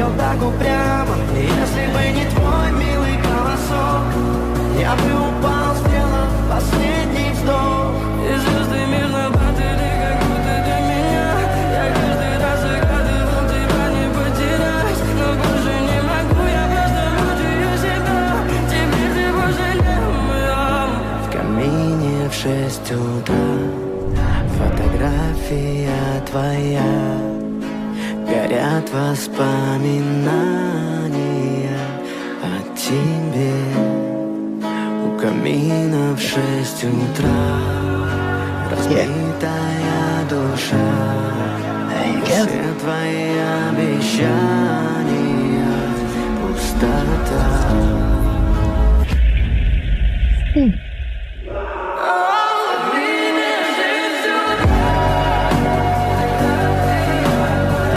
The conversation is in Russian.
смотрел так упрямо. И если бы не твой милый голосок, я бы упал, сделав последний вздох. И звезды мирно падали, как будто для меня. Я каждый раз загадывал тебя не потерять, но больше не могу, я просто мучаю себя. Теперь ты пожалел моем. В камине в 6 утра фотография твоя, горят воспоминания о тебе. У камина в 6 утра разбитая душа, все твои обещания